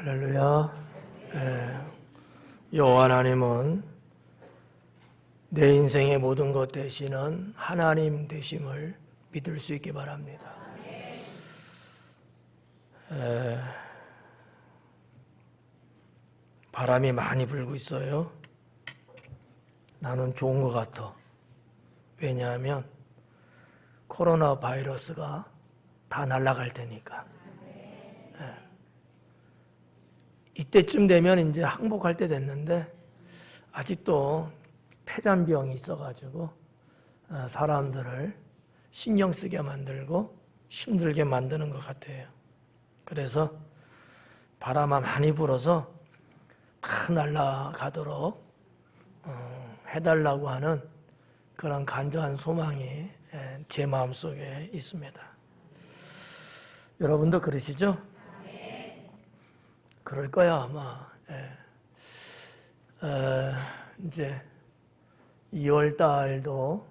할렐루야. 여호와 하나님은 내 인생의 모든 것 되시는 하나님 되심을 믿을 수 있기 바랍니다. 바람이 많이 불고 있어요. 나는 좋은 것 같아. 왜냐하면 코로나 바이러스가 다 날아갈 테니까. 이때쯤 되면 이제 항복할 때 됐는데 아직도 폐잔병이 있어가지고 사람들을 신경 쓰게 만들고 힘들게 만드는 것 같아요. 그래서 바람이 많이 불어서 다 날아가도록 해달라고 하는 그런 간절한 소망이 제 마음속에 있습니다. 여러분도 그러시죠? 그럴 거야 아마. 이제 2월 달도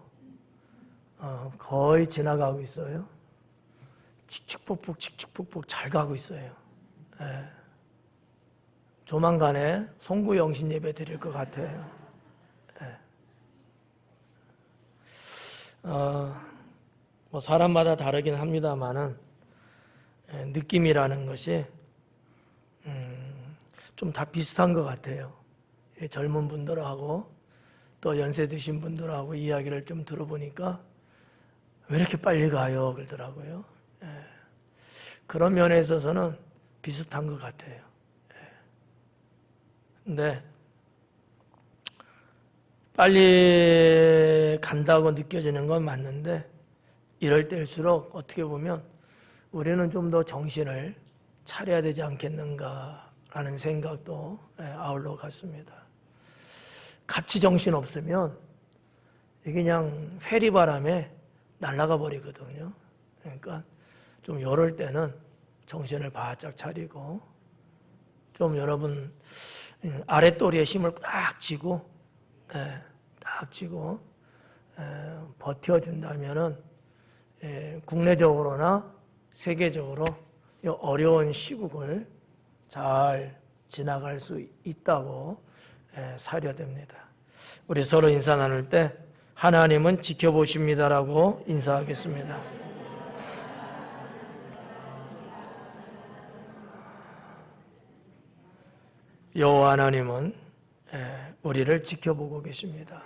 거의 지나가고 있어요. 칙칙폭폭 잘 가고 있어요. 조만간에 송구 영신 예배 드릴 것 같아요. 뭐 사람마다 다르긴 합니다만은 느낌이라는 것이 좀 다 비슷한 것 같아요. 젊은 분들하고 또 연세 드신 분들하고 이야기를 좀 들어보니까 왜 이렇게 빨리 가요? 그러더라고요. 그런 면에 있어서는 비슷한 것 같아요. 근데 빨리 간다고 느껴지는 건 맞는데 이럴 때일수록 어떻게 보면 우리는 좀 더 정신을 차려야 되지 않겠는가라는 생각도 아울러 갔습니다. 같이 정신 없으면 이게 그냥 회리바람에 날아가 버리거든요. 그러니까 좀 이럴 때는 정신을 바짝 차리고 좀 여러분 아랫도리에 힘을 딱 쥐고 버텨준다면은 국내적으로나 세계적으로 이 어려운 시국을 잘 지나갈 수 있다고 사려됩니다. 우리 서로 인사 나눌 때 하나님은 지켜보십니다라고 인사하겠습니다. 여호와 하나님은 우리를 지켜보고 계십니다.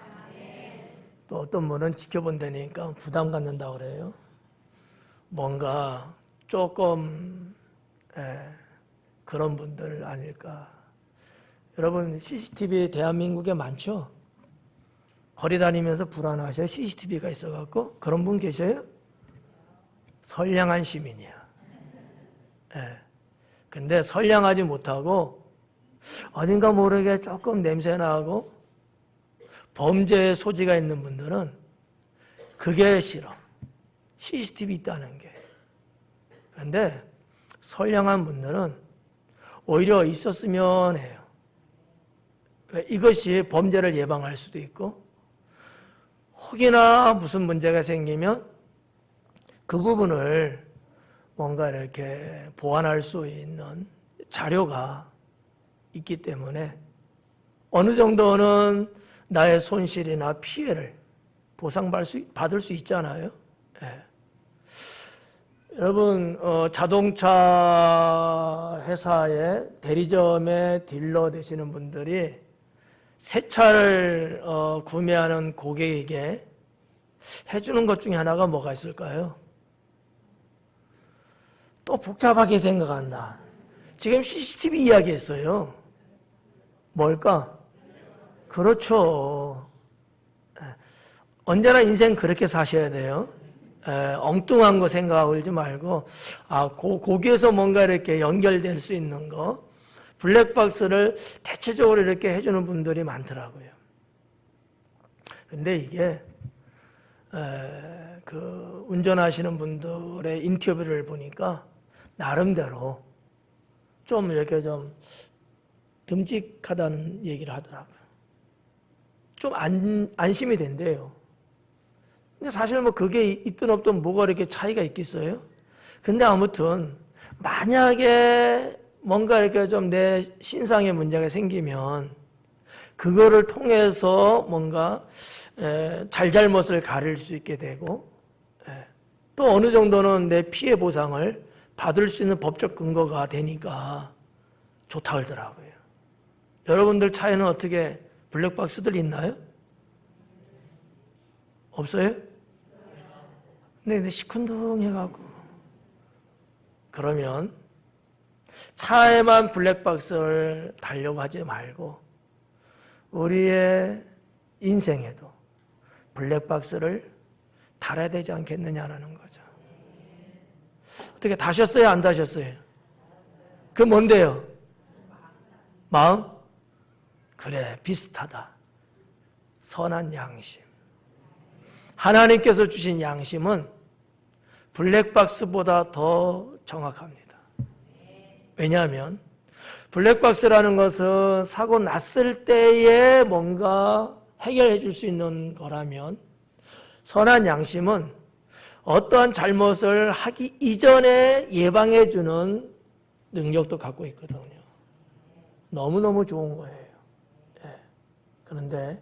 또 어떤 분은 지켜본다니까 부담 갖는다고 그래요. 뭔가 조금 그런 분들 아닐까. 여러분 CCTV 대한민국에 많죠? 거리 다니면서 불안하셔요? CCTV가 있어갖고 그런 분 계셔요? 선량한 시민이야. 근데 선량하지 못하고 어딘가 모르게 조금 냄새나고 범죄의 소지가 있는 분들은 그게 싫어. CCTV 있다는 게. 그런데 선량한 분들은 오히려 있었으면 해요. 이것이 범죄를 예방할 수도 있고 혹여나 무슨 문제가 생기면 그 부분을 뭔가 이렇게 보완할 수 있는 자료가 있기 때문에 어느 정도는 나의 손실이나 피해를 보상받을 수 있잖아요. 여러분 자동차 회사의 대리점의 딜러 되시는 분들이 새 차를 구매하는 고객에게 해주는 것 중에 하나가 뭐가 있을까요? 또 복잡하게 생각한다. 지금 CCTV 이야기했어요. 뭘까? 그렇죠. 언제나 인생 그렇게 사셔야 돼요. 엉뚱한 거 생각하고 그러지 말고 거기에서 뭔가 이렇게 연결될 수 있는 거 블랙박스를 대체적으로 이렇게 해주는 분들이 많더라고요. 근데 이게 그 운전하시는 분들의 인터뷰를 보니까 나름대로 좀 이렇게 좀 듬직하다는 얘기를 하더라고요. 좀 안심이 된대요. 근데 사실 뭐 그게 있든 없든 뭐가 이렇게 차이가 있겠어요? 근데 아무튼 만약에 뭔가 이렇게 좀 내 신상에 문제가 생기면 그거를 통해서 뭔가 잘잘못을 가릴 수 있게 되고 또 어느 정도는 내 피해 보상을 받을 수 있는 법적 근거가 되니까 좋다 그러더라고요. 여러분들 차에는 어떻게 블랙박스들 있나요? 없어요? 근데 시큰둥해갖고 그러면 차에만 블랙박스를 달려고 하지 말고 우리의 인생에도 블랙박스를 달아야 되지 않겠느냐라는 거죠. 어떻게 다셨어요? 안 다셨어요? 그 뭔데요? 마음? 그래, 비슷하다. 선한 양심. 하나님께서 주신 양심은 블랙박스보다 더 정확합니다. 왜냐하면 블랙박스라는 것은 사고 났을 때에 뭔가 해결해 줄 수 있는 거라면 선한 양심은 어떠한 잘못을 하기 이전에 예방해 주는 능력도 갖고 있거든요. 너무너무 좋은 거예요. 그런데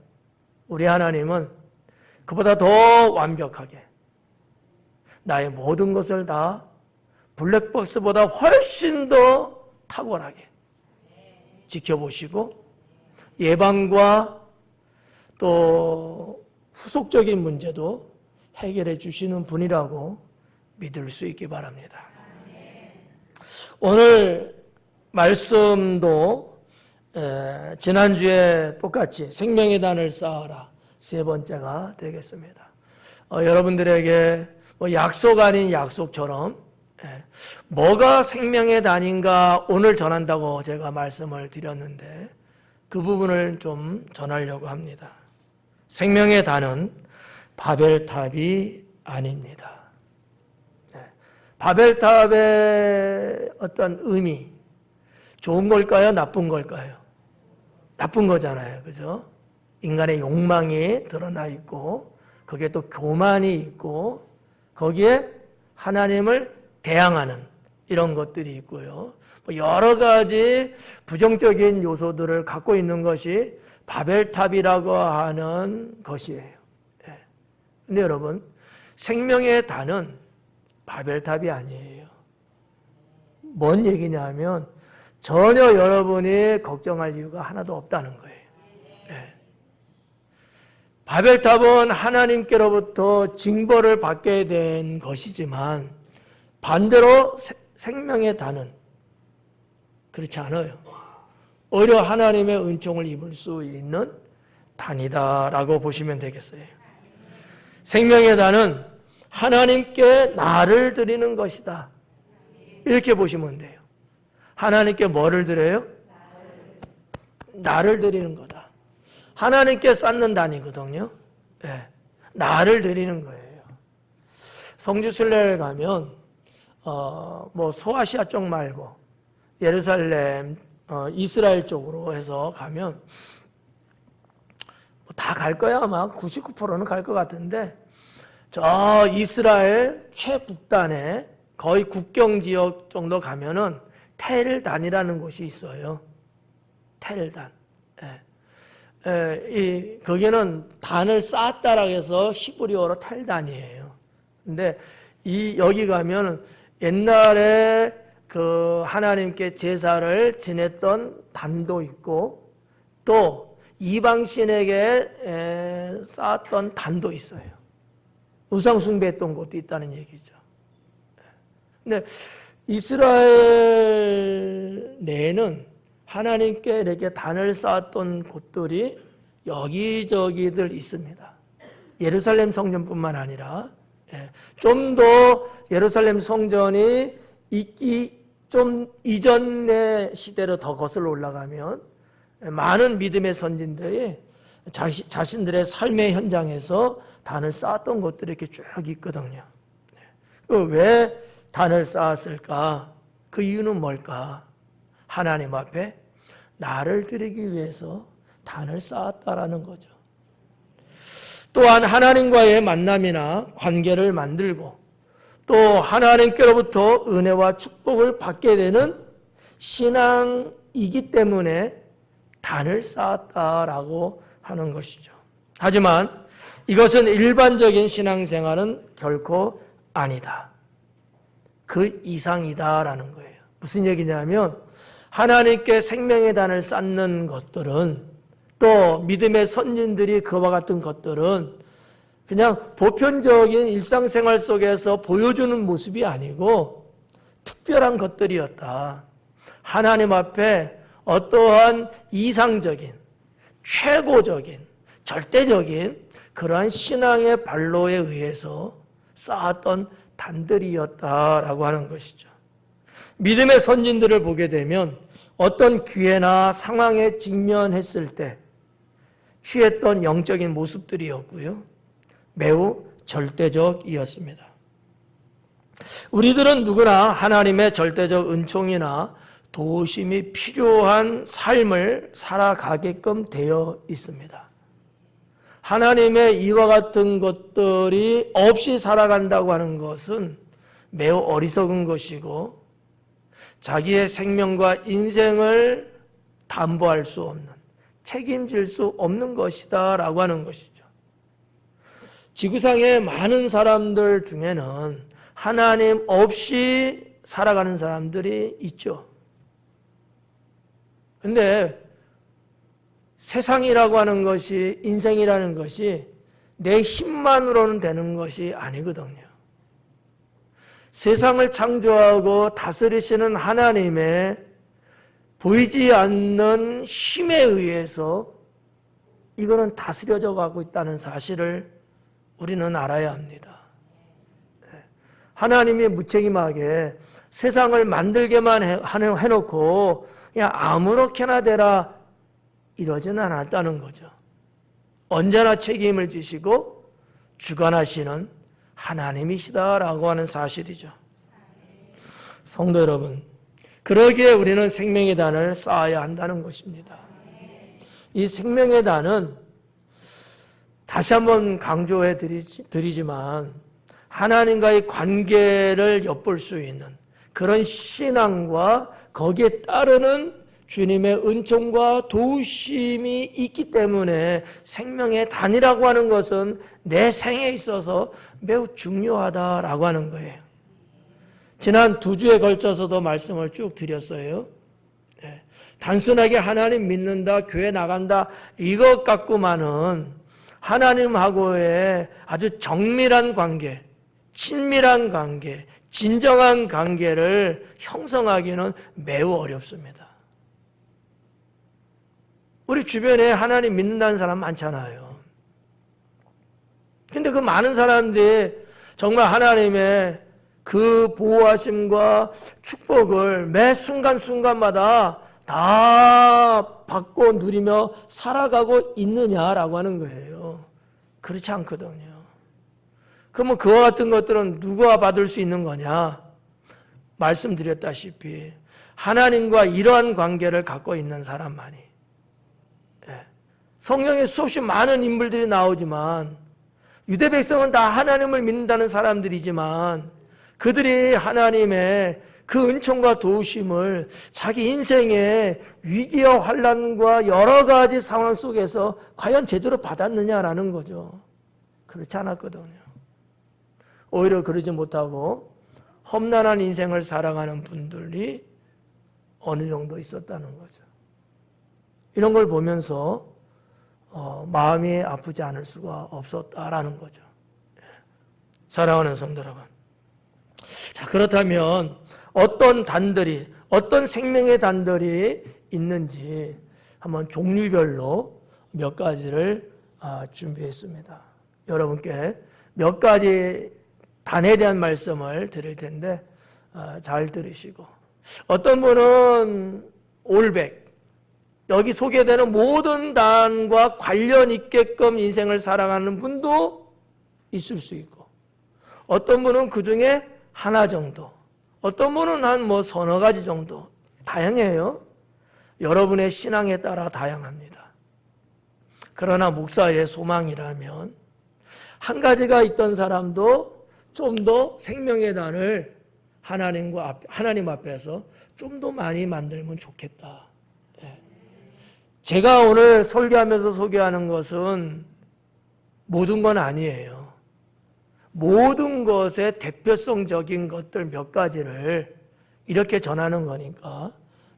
우리 하나님은 그보다 더 완벽하게 나의 모든 것을 다 블랙박스보다 훨씬 더 탁월하게 지켜보시고 예방과 또 후속적인 문제도 해결해 주시는 분이라고 믿을 수 있기 바랍니다. 오늘 말씀도 지난주에 똑같이 생명의 단을 쌓아라 세 번째가 되겠습니다. 여러분들에게 뭐 약속 아닌 약속처럼 뭐가 생명의 단인가 오늘 전한다고 제가 말씀을 드렸는데 그 부분을 좀 전하려고 합니다. 생명의 단은 바벨탑이 아닙니다. 바벨탑의 어떤 의미, 좋은 걸까요? 나쁜 걸까요? 나쁜 거잖아요. 그죠? 인간의 욕망이 드러나 있고, 거기에 또 교만이 있고, 거기에 하나님을 대항하는 이런 것들이 있고요. 여러 가지 부정적인 요소들을 갖고 있는 것이 바벨탑이라고 하는 것이에요. 근데 여러분, 생명의 단은 바벨탑이 아니에요. 뭔 얘기냐면 전혀 여러분이 걱정할 이유가 하나도 없다는 거예요. 바벨탑은 하나님께로부터 징벌을 받게 된 것이지만 반대로 생명의 단은 그렇지 않아요. 오히려 하나님의 은총을 입을 수 있는 단이다라고 보시면 되겠어요. 생명의 단은 하나님께 나를 드리는 것이다. 이렇게 보시면 돼요. 하나님께 뭐를 드려요? 나를 드리는 거다. 하나님께 쌓는 단이거든요. 나를 드리는 거예요. 성지순례를 가면 뭐 소아시아 쪽 말고 예루살렘, 이스라엘 쪽으로 해서 가면 다 갈 거야. 아마 99%는 갈 것 같은데 저 이스라엘 최북단에 거의 국경 지역 정도 가면은 텔단이라는 곳이 있어요. 텔단. 거기는 단을 쌓았다라고 해서 히브리어로 텔단이에요. 근데 여기 가면 옛날에 그 하나님께 제사를 지냈던 단도 있고 또 이방신에게 쌓았던 단도 있어요. 우상 숭배했던 곳도 있다는 얘기죠. 근데 이스라엘 내에는 하나님께 이렇게 단을 쌓았던 곳들이 여기저기들 있습니다. 예루살렘 성전뿐만 아니라 좀 더 예루살렘 성전이 있기 좀 이전의 시대로 더 거슬러 올라가면 많은 믿음의 선진들이 자신들의 삶의 현장에서 단을 쌓았던 곳들이 이렇게 쭉 있거든요. 왜 단을 쌓았을까? 그 이유는 뭘까? 하나님 앞에 나를 드리기 위해서 단을 쌓았다라는 거죠. 또한 하나님과의 만남이나 관계를 만들고 또 하나님께로부터 은혜와 축복을 받게 되는 신앙이기 때문에 단을 쌓았다라고 하는 것이죠. 하지만 이것은 일반적인 신앙생활은 결코 아니다. 그 이상이다라는 거예요. 무슨 얘기냐면 하나님께 생명의 단을 쌓는 것들은 또 믿음의 선진들이 그와 같은 것들은 그냥 보편적인 일상생활 속에서 보여주는 모습이 아니고 특별한 것들이었다. 하나님 앞에 어떠한 이상적인, 최고적인, 절대적인 그러한 신앙의 발로에 의해서 쌓았던 단들이었다라고 하는 것이죠. 믿음의 선진들을 보게 되면 어떤 기회나 상황에 직면했을 때 취했던 영적인 모습들이었고요. 매우 절대적이었습니다. 우리들은 누구나 하나님의 절대적 은총이나 도우심이 필요한 삶을 살아가게끔 되어 있습니다. 하나님의 이와 같은 것들이 없이 살아간다고 하는 것은 매우 어리석은 것이고 자기의 생명과 인생을 담보할 수 없는, 책임질 수 없는 것이다 라고 하는 것이죠. 지구상의 많은 사람들 중에는 하나님 없이 살아가는 사람들이 있죠. 근데 세상이라고 하는 것이, 인생이라는 것이 내 힘만으로는 되는 것이 아니거든요. 세상을 창조하고 다스리시는 하나님의 보이지 않는 힘에 의해서 이거는 다스려져 가고 있다는 사실을 우리는 알아야 합니다. 하나님이 무책임하게 세상을 만들게만 해놓고 그냥 아무렇게나 되라 이러지는 않았다는 거죠. 언제나 책임을 지시고 주관하시는 하나님이시다라고 하는 사실이죠. 성도 여러분, 그러기에 우리는 생명의 단을 쌓아야 한다는 것입니다. 이 생명의 단은 다시 한번 강조해 드리지만 하나님과의 관계를 엿볼 수 있는 그런 신앙과 거기에 따르는 주님의 은총과 도우심이 있기 때문에 생명의 단이라고 하는 것은 내 생에 있어서 매우 중요하다라고 하는 거예요. 지난 2주에 걸쳐서도 말씀을 쭉 드렸어요. 단순하게 하나님 믿는다, 교회 나간다 이것 갖고만은 하나님하고의 아주 정밀한 관계, 친밀한 관계, 진정한 관계를 형성하기는 매우 어렵습니다. 우리 주변에 하나님 믿는다는 사람 많잖아요. 근데 그 많은 사람들이 정말 하나님의 그 보호하심과 축복을 매 순간순간마다 다 받고 누리며 살아가고 있느냐라고 하는 거예요. 그렇지 않거든요. 그러면 그와 같은 것들은 누가 받을 수 있는 거냐? 말씀드렸다시피 하나님과 이러한 관계를 갖고 있는 사람만이. 성경에 수없이 많은 인물들이 나오지만 유대 백성은 다 하나님을 믿는다는 사람들이지만 그들이 하나님의 그 은총과 도우심을 자기 인생의 위기와 환난과 여러 가지 상황 속에서 과연 제대로 받았느냐라는 거죠. 그렇지 않았거든요. 오히려 그러지 못하고 험난한 인생을 살아가는 분들이 어느 정도 있었다는 거죠. 이런 걸 보면서 마음이 아프지 않을 수가 없었다라는 거죠. 사랑하는 성도 여러분. 자, 그렇다면 어떤 단들이, 어떤 생명의 단들이 있는지 한번 종류별로 몇 가지를 준비했습니다. 여러분께 몇 가지 단에 대한 말씀을 드릴 텐데 잘 들으시고, 어떤 분은 올백, 여기 소개되는 모든 단과 관련 있게끔 인생을 살아가는 분도 있을 수 있고, 어떤 분은 그 중에 하나 정도, 어떤 분은 한 서너 가지 정도, 다양해요. 여러분의 신앙에 따라 다양합니다. 그러나 목사의 소망이라면 한 가지가 있던 사람도 좀 더 생명의 단을 하나님 앞에서 좀 더 많이 만들면 좋겠다. 예. 제가 오늘 설교하면서 소개하는 것은 모든 건 아니에요. 모든 것의 대표성적인 것들 몇 가지를 이렇게 전하는 거니까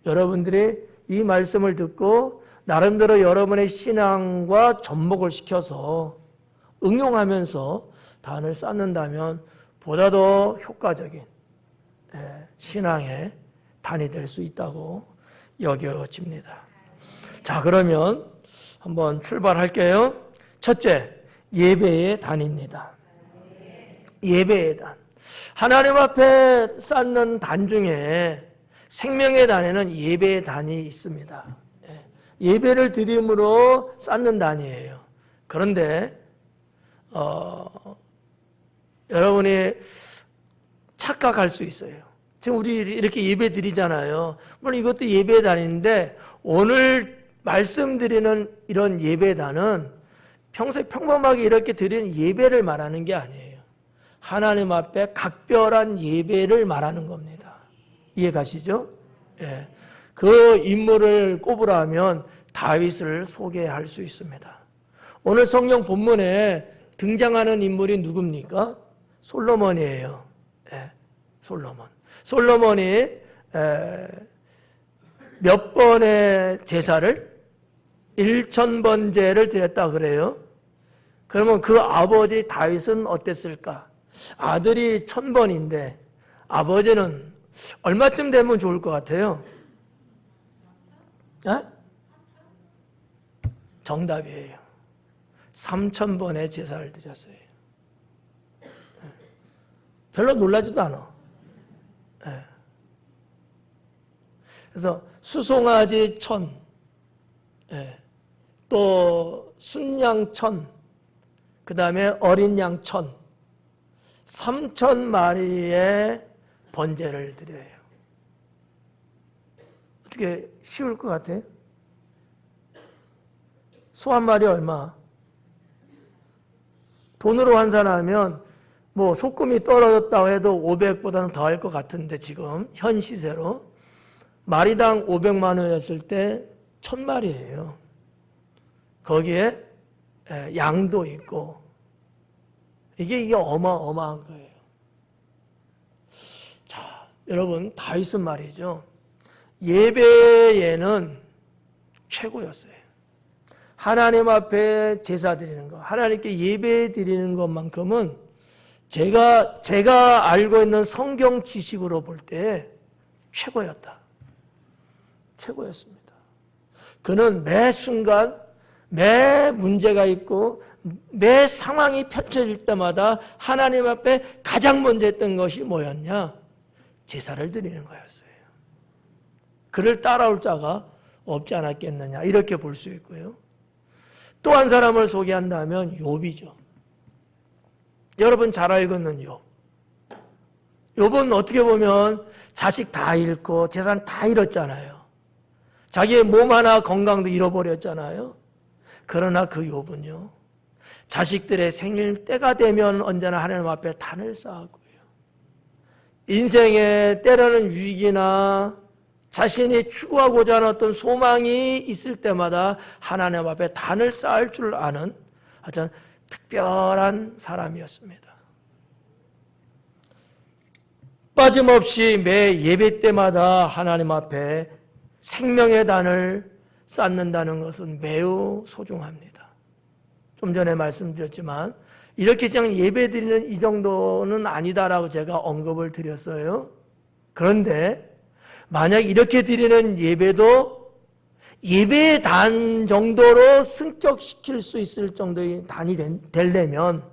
여러분들이 이 말씀을 듣고 나름대로 여러분의 신앙과 접목을 시켜서 응용하면서 단을 쌓는다면 보다 더 효과적인 신앙의 단이 될 수 있다고 여겨집니다. 자, 그러면 한번 출발할게요. 첫째, 예배의 단입니다. 예배의 단. 하나님 앞에 쌓는 단 중에 생명의 단에는 예배의 단이 있습니다. 예배를 드림으로 쌓는 단이에요. 그런데 여러분이 착각할 수 있어요. 지금 우리 이렇게 예배 드리잖아요. 물론 이것도 예배의 단인데 오늘 말씀드리는 이런 예배의 단은 평소에 평범하게 이렇게 드리는 예배를 말하는 게 아니에요. 하나님 앞에 각별한 예배를 말하는 겁니다. 이해 가시죠? 예. 그 인물을 꼽으라 하면 다윗을 소개할 수 있습니다. 오늘 성경 본문에 등장하는 인물이 누굽니까? 솔로몬이에요. 예. 솔로몬. 솔로몬이 몇 번의 제사를 1000번제를 드렸다 그래요. 그러면 그 아버지 다윗은 어땠을까? 아들이 1000번인데 아버지는 얼마쯤 되면 좋을 것 같아요? 에? 정답이에요. 3000번의 제사를 드렸어요. 별로 놀라지도 않아. 그래서 수송아지 1000, 또 순양 1000, 그 다음에 어린 양 1000, 3000마리의 번제를 드려요. 어떻게 쉬울 것 같아요? 소 한 마리 얼마? 돈으로 환산하면 뭐 소금이 떨어졌다고 해도 500보다는 더 할 것 같은데 지금 현 시세로 마리당 500만 원이었을 때 1000마리예요. 거기에 양도 있고 이게 어마어마한 거예요. 자, 여러분 다윗은 말이죠. 예배에는 최고였어요. 하나님 앞에 제사 드리는 것, 하나님께 예배 드리는 것만큼은 제가 알고 있는 성경 지식으로 볼 때 최고였다. 최고였습니다. 그는 매 순간, 매 문제가 있고, 매 상황이 펼쳐질 때마다 하나님 앞에 가장 먼저 했던 것이 뭐였냐? 제사를 드리는 거였어요. 그를 따라올 자가 없지 않았겠느냐, 이렇게 볼 수 있고요. 또 한 사람을 소개한다면 욥이죠. 여러분 잘 알고 있는 욥. 욥은 어떻게 보면 자식 다 잃고 재산 다 잃었잖아요. 자기의 몸 하나 건강도 잃어버렸잖아요. 그러나 그 욥은요, 자식들의 생일 때가 되면 언제나 하나님 앞에 단을 쌓았고요. 인생의 때로는 위기나 자신이 추구하고자 하는 어떤 소망이 있을 때마다 하나님 앞에 단을 쌓을 줄 아는 아주 특별한 사람이었습니다. 빠짐없이 매 예배 때마다 하나님 앞에 생명의 단을 쌓는다는 것은 매우 소중합니다. 좀 전에 말씀드렸지만 이렇게 그냥 예배 드리는 이 정도는 아니다라고 제가 언급을 드렸어요. 그런데 만약 이렇게 드리는 예배도 예배의 단 정도로 승격시킬 수 있을 정도의 단이 되려면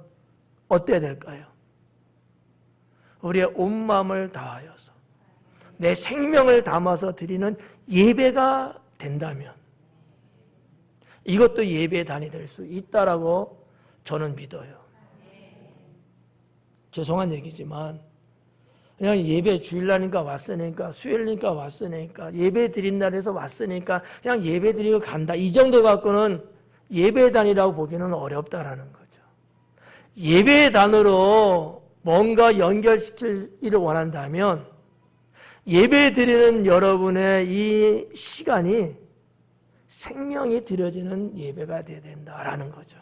어때야 될까요? 우리의 온 마음을 다하여서 내 생명을 담아서 드리는 예배가 된다면 이것도 예배의 단이 될 수 있다라고 저는 믿어요. 죄송한 얘기지만 그냥 예배 주일날이니까 왔으니까 수요일이니까 왔으니까 예배 드린 날에서 왔으니까 그냥 예배 드리고 간다. 이 정도 갖고는 예배의 단이라고 보기는 어렵다라는 거죠. 예배의 단으로 뭔가 연결시키기를 원한다면 예배 드리는 여러분의 이 시간이 생명이 드려지는 예배가 되어야 된다라는 거죠.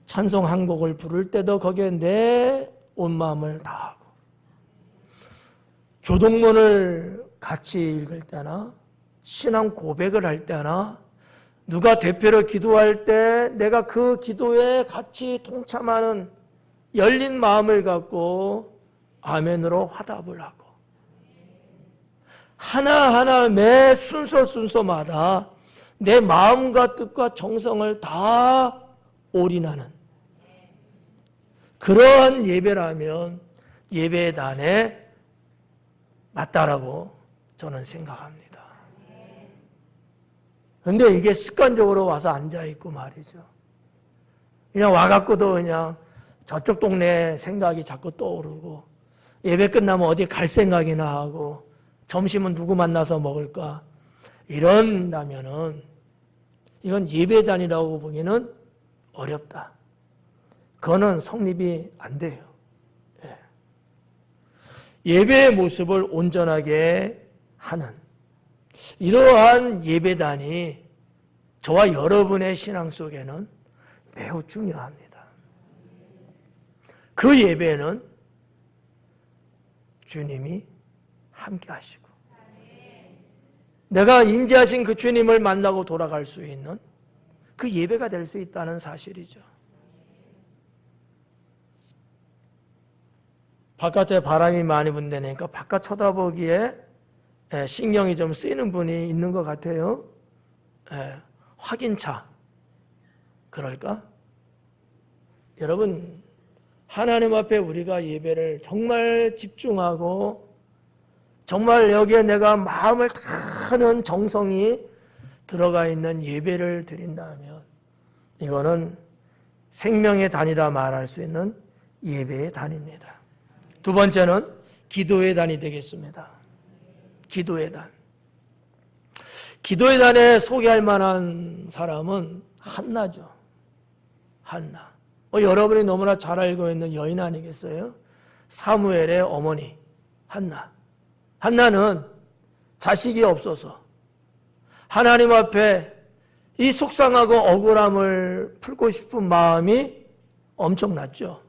찬송 한 곡을 부를 때도 거기에 내 온 마음을 다하고, 교동문을 같이 읽을 때나 신앙 고백을 할 때나 누가 대표로 기도할 때 내가 그 기도에 같이 동참하는 열린 마음을 갖고 아멘으로 화답을 하고, 하나하나 매 순서마다 내 마음과 뜻과 정성을 다 올인하는 그러한 예배라면 예배의 단에 맞다라고 저는 생각합니다. 그런데 이게 습관적으로 와서 앉아있고 말이죠. 그냥 와갖고도 그냥 저쪽 동네 생각이 자꾸 떠오르고, 예배 끝나면 어디 갈 생각이나 하고, 점심은 누구 만나서 먹을까, 이런다면은 이건 예배단이라고 보기는 어렵다. 그거는 성립이 안 돼요. 예배의 모습을 온전하게 하는 이러한 예배단이 저와 여러분의 신앙 속에는 매우 중요합니다. 그 예배는 주님이 함께 하시고, 내가 임재하신 그 주님을 만나고 돌아갈 수 있는 그 예배가 될 수 있다는 사실이죠. 바깥에 바람이 많이 분다니까 바깥 쳐다보기에 신경이 좀 쓰이는 분이 있는 것 같아요. 확인차. 그럴까? 여러분, 하나님 앞에 우리가 예배를 정말 집중하고 정말 여기에 내가 마음을 다하는 정성이 들어가 있는 예배를 드린다면 이거는 생명의 단이라 말할 수 있는 예배의 단입니다. 두 번째는 기도의 단이 되겠습니다. 기도의 단. 기도의 단에 소개할 만한 사람은 한나죠. 한나. 여러분이 너무나 잘 알고 있는 여인 아니겠어요? 사무엘의 어머니 한나. 한나는 자식이 없어서 하나님 앞에 이 속상하고 억울함을 풀고 싶은 마음이 엄청났죠.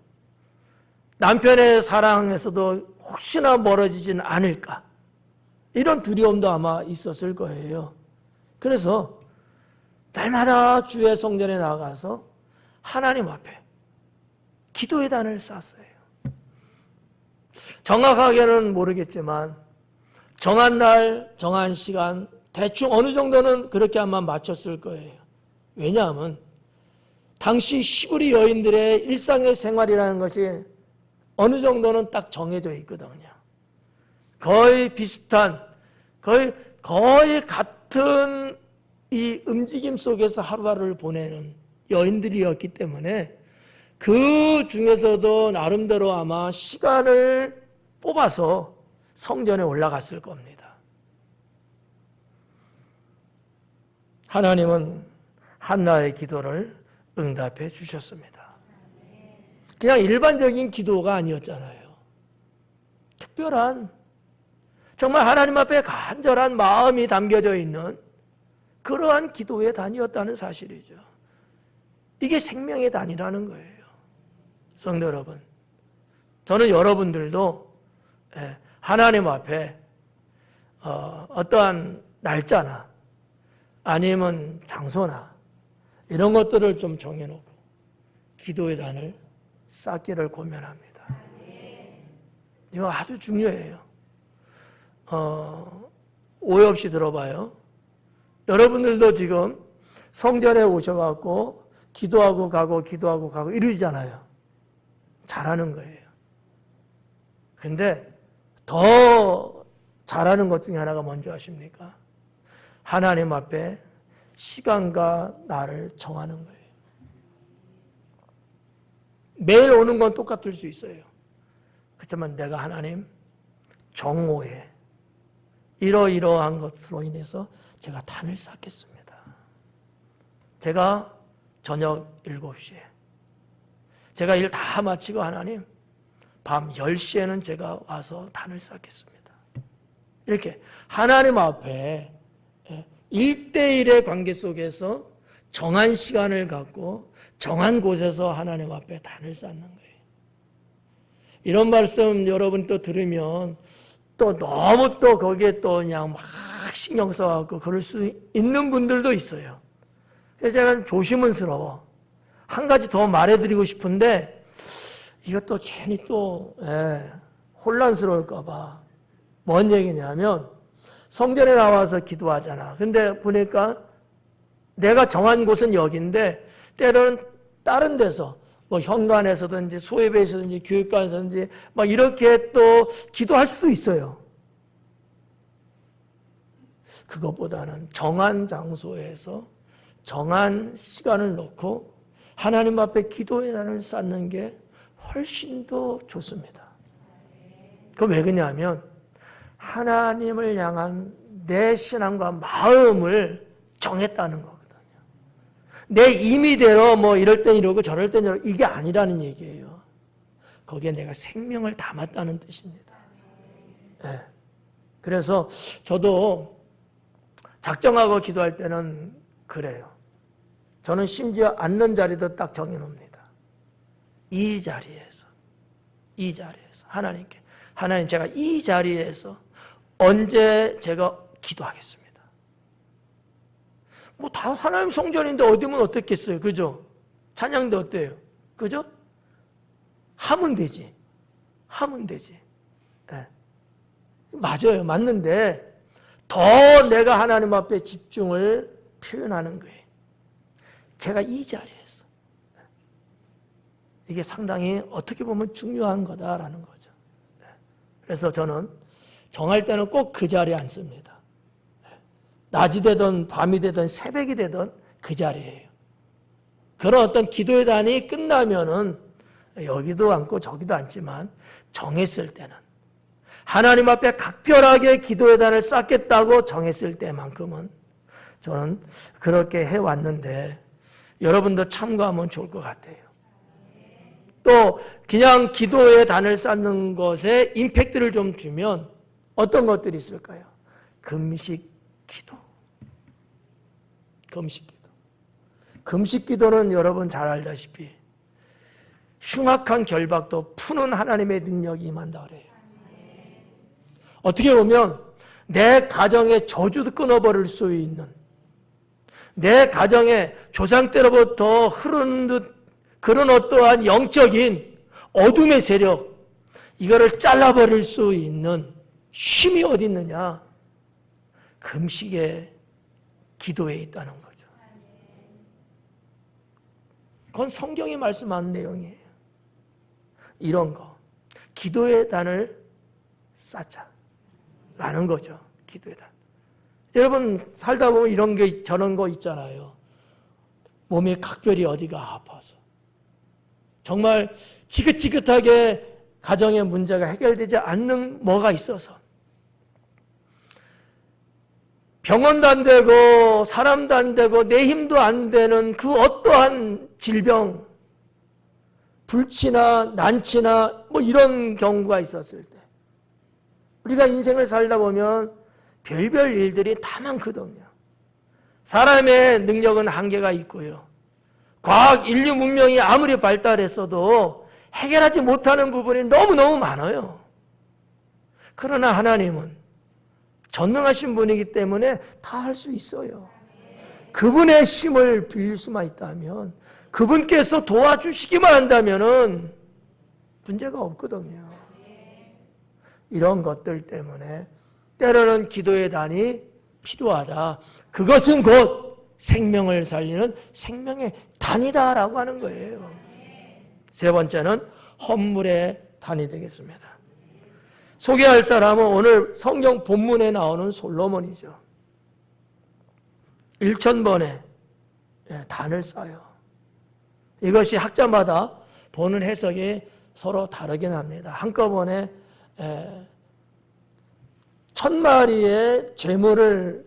남편의 사랑에서도 혹시나 멀어지진 않을까, 이런 두려움도 아마 있었을 거예요. 그래서 날마다 주의 성전에 나가서 하나님 앞에 기도의 단을 쌓았어요. 정확하게는 모르겠지만 정한 날, 정한 시간, 대충 어느 정도는 그렇게 아마 맞췄을 거예요. 왜냐하면 당시 히브리 여인들의 일상의 생활이라는 것이 어느 정도는 딱 정해져 있거든요. 거의 비슷한, 거의 같은 이 움직임 속에서 하루하루를 보내는 여인들이었기 때문에 그 중에서도 나름대로 아마 시간을 뽑아서 성전에 올라갔을 겁니다. 하나님은 한나의 기도를 응답해 주셨습니다. 그냥 일반적인 기도가 아니었잖아요. 특별한, 정말 하나님 앞에 간절한 마음이 담겨져 있는 그러한 기도의 단이었다는 사실이죠. 이게 생명의 단이라는 거예요. 성도 여러분, 저는 여러분들도 하나님 앞에 어떠한 날짜나 아니면 장소나 이런 것들을 좀 정해놓고 기도의 단을 쌓기를 권면합니다. 이거 아주 중요해요. 오해 없이 들어봐요. 여러분들도 지금 성전에 오셔갖고 기도하고 가고 이러잖아요. 잘하는 거예요. 근데 더 잘하는 것 중에 하나가 뭔지 아십니까? 하나님 앞에 시간과 날을 정하는 거예요. 매일 오는 건 똑같을 수 있어요. 그렇지만 내가 하나님 정오에 이러이러한 것으로 인해서 제가 단을 쌓겠습니다. 제가 저녁 7시에 제가 일 다 마치고 하나님 밤 10시에는 제가 와서 단을 쌓겠습니다. 이렇게 하나님 앞에 1대1의 관계 속에서 정한 시간을 갖고 정한 곳에서 하나님 앞에 단을 쌓는 거예요. 이런 말씀 여러분 또 들으면 또 너무 또 거기에 또 그냥 막 신경 써갖고 그럴 수 있는 분들도 있어요. 그래서 제가 조심스러워. 한 가지 더 말해드리고 싶은데 이것도 괜히 또 혼란스러울까봐. 뭔 얘기냐면 성전에 나와서 기도하잖아. 근데 보니까 내가 정한 곳은 여기인데 때로는 다른 데서 뭐 현관에서든지 소예배에서든지 교육관에서든지 막 이렇게 또 기도할 수도 있어요. 그것보다는 정한 장소에서 정한 시간을 놓고 하나님 앞에 기도의 단을 쌓는 게 훨씬 더 좋습니다. 그럼 왜 그러냐면 하나님을 향한 내 신앙과 마음을 정했다는 거거든요. 내 임의대로 뭐 이럴 땐 이러고 저럴 땐 이러고 이게 아니라는 얘기예요. 거기에 내가 생명을 담았다는 뜻입니다. 네. 그래서 저도 작정하고 기도할 때는 그래요. 저는 심지어 앉는 자리도 딱 정해놓습니다. 이 자리에서 하나님께 하나님 제가 이 자리에서 언제 제가 기도하겠습니다. 뭐 다 하나님 성전인데 어디면 어떻겠어요, 그죠? 찬양도 어때요, 그죠? 하면 되지. 네. 맞아요, 맞는데 더 내가 하나님 앞에 집중을 표현하는 거예요. 제가 이 자리에서. 이게 상당히 어떻게 보면 중요한 거다라는 거죠. 그래서 저는 정할 때는 꼭 그 자리에 앉습니다. 낮이 되든 밤이 되든 새벽이 되든 그 자리예요. 그런 어떤 기도의 단이 끝나면은 여기도 앉고 저기도 앉지만 정했을 때는 하나님 앞에 각별하게 기도의 단을 쌓겠다고 정했을 때만큼은 저는 그렇게 해왔는데 여러분도 참고하면 좋을 것 같아요. 또 그냥 기도의 단을 쌓는 것에 임팩트를 좀 주면 어떤 것들이 있을까요? 금식 기도. 금식 기도는 여러분 잘 알다시피 흉악한 결박도 푸는 하나님의 능력이 임한다 그래요. 어떻게 보면 내 가정의 저주도 끊어버릴 수 있는, 내 가정의 조상 때로부터 흐르는 듯 그런 어떠한 영적인 어둠의 세력, 이거를 잘라버릴 수 있는 힘이 어디 있느냐? 금식의 기도에 있다는 거죠. 그건 성경이 말씀하는 내용이에요. 이런 거, 기도의 단을 쌓자라는 거죠. 기도의 단. 여러분 살다 보면 이런 게 저런 거 있잖아요. 몸이 각별히 어디가 아파서 정말 지긋지긋하게 가정의 문제가 해결되지 않는 뭐가 있어서 병원도 안 되고 사람도 안 되고 내 힘도 안 되는 그 어떠한 질병, 불치나 난치나 뭐 이런 경우가 있었을 때 우리가 인생을 살다 보면 별별 일들이 다 많거든요. 사람의 능력은 한계가 있고요. 과학, 인류 문명이 아무리 발달했어도 해결하지 못하는 부분이 너무너무 많아요. 그러나 하나님은 전능하신 분이기 때문에 다 할 수 있어요. 그분의 힘을 빌릴 수만 있다면, 그분께서 도와주시기만 한다면 문제가 없거든요. 이런 것들 때문에 때로는 기도의 단이 필요하다. 그것은 곧 생명을 살리는 생명의 단이다라고 하는 거예요. 세 번째는 헌물의 단이 되겠습니다. 소개할 사람은 오늘 성경 본문에 나오는 솔로몬이죠. 1000번의 단을 쌓아요. 이것이 학자마다 보는 해석이 서로 다르긴 합니다. 한꺼번에 1000마리의 제물을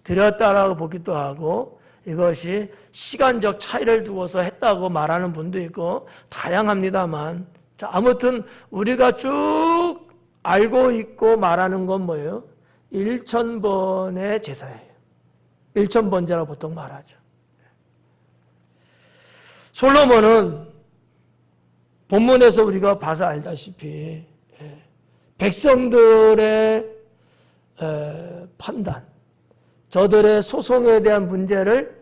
드렸다라고 보기도 하고, 이것이 시간적 차이를 두고서 했다고 말하는 분도 있고 다양합니다만, 자, 아무튼 우리가 쭉 알고 있고 말하는 건 뭐예요? 1000번의 제사예요. 1000번제라고 보통 말하죠. 솔로몬은 본문에서 우리가 봐서 알다시피 백성들의 판단, 저들의 소송에 대한 문제를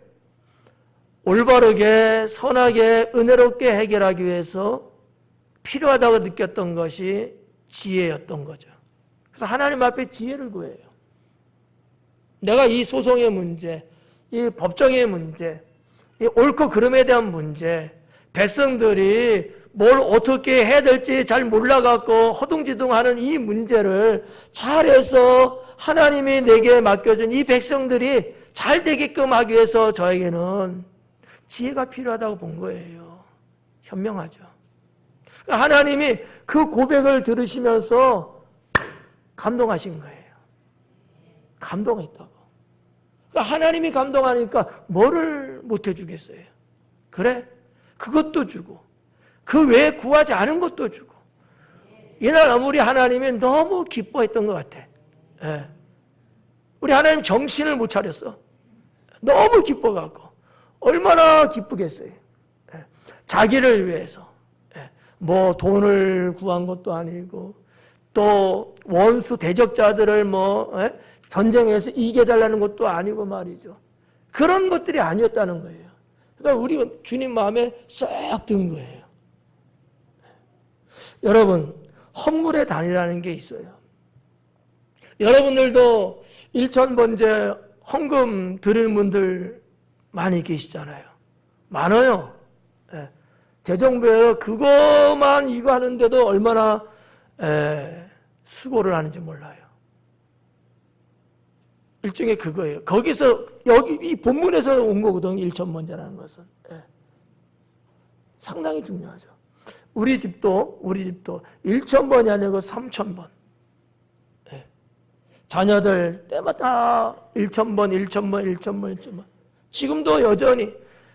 올바르게 선하게 은혜롭게 해결하기 위해서 필요하다고 느꼈던 것이 지혜였던 거죠. 그래서 하나님 앞에 지혜를 구해요. 내가 이 소송의 문제, 이 법정의 문제, 이 옳고 그름에 대한 문제, 백성들이 뭘 어떻게 해야 될지 잘 몰라갖고 허둥지둥하는 이 문제를 잘해서 하나님이 내게 맡겨준 이 백성들이 잘 되게끔 하기 위해서 저에게는 지혜가 필요하다고 본 거예요. 현명하죠. 하나님이 그 고백을 들으시면서 감동하신 거예요. 감동했다고. 하나님이 감동하니까 뭐를 못 해주겠어요? 그래? 그것도 주고 그 외에 구하지 않은 것도 주고. 이날 우리 하나님이 너무 기뻐했던 것 같아. 예. 우리 하나님 정신을 못 차렸어. 너무 기뻐갖고 얼마나 기쁘겠어요. 예. 자기를 위해서 뭐 돈을 구한 것도 아니고 또 원수 대적자들을 뭐 전쟁에서 이겨달라는 것도 아니고 말이죠. 그런 것들이 아니었다는 거예요. 그러니까 우리 주님 마음에 쏙 든 거예요. 여러분, 헌물의 단이라는 게 있어요. 여러분들도 1000번째 헌금 드리는 분들 많이 계시잖아요. 많아요. 재정부에서 그거만 이거 하는데도 얼마나 수고를 하는지 몰라요. 일종의 그거예요. 거기서 여기 이 본문에서 온 거거든요. 1000번째라는 것은. 상당히 중요하죠. 우리 집도 1000번이 아니고 3000번. 자녀들 때마다 1000번. 지금도 여전히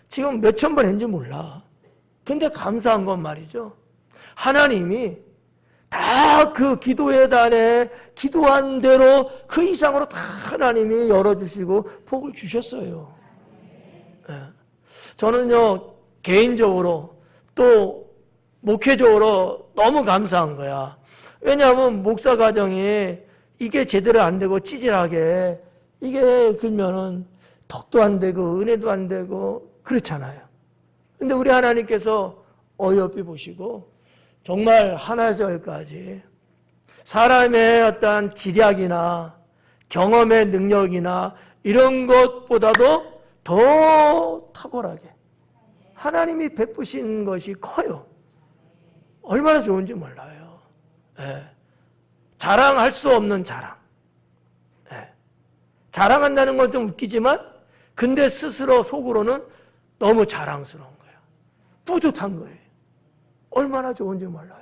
지금 몇천 번 했는지 몰라. 근데 감사한 건 말이죠. 하나님이 다 그 기도의 단에 기도한 대로 그 이상으로 다 하나님이 열어주시고 복을 주셨어요. 저는요, 개인적으로 또 목회적으로 너무 감사한 거야. 왜냐하면 목사 가정이 이게 제대로 안 되고 찌질하게 이게 그러면은 덕도 안 되고 은혜도 안 되고 그렇잖아요. 근데 우리 하나님께서 어여삐 보시고 정말 하나에서 열까지 사람의 어떤 지략이나 경험의 능력이나 이런 것보다도 더 탁월하게 하나님이 베푸신 것이 커요. 얼마나 좋은지 몰라요. 자랑할 수 없는 자랑. 자랑한다는 건 좀 웃기지만 근데 스스로 속으로는 너무 자랑스러운 거예요. 뿌듯한 거예요. 얼마나 좋은지 몰라요.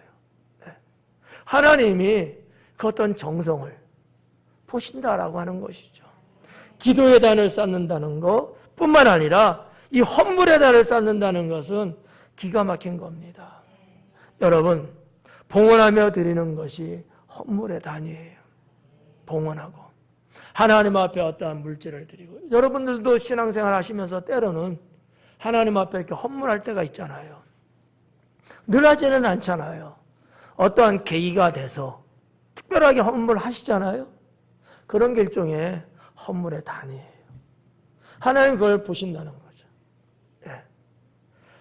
하나님이 그 어떤 정성을 보신다라고 하는 것이죠. 기도의 단을 쌓는다는 것뿐만 아니라 이 헌물의 단을 쌓는다는 것은 기가 막힌 겁니다. 여러분, 봉헌하며 드리는 것이 헌물의 단이에요. 봉헌하고 하나님 앞에 어떠한 물질을 드리고, 여러분들도 신앙생활 하시면서 때로는 하나님 앞에 이렇게 헌물할 때가 있잖아요. 늘 하지는 않잖아요. 어떠한 계기가 돼서 특별하게 헌물하시잖아요. 그런 게 일종의 헌물의 단이에요. 하나님 그걸 보신다는 거죠.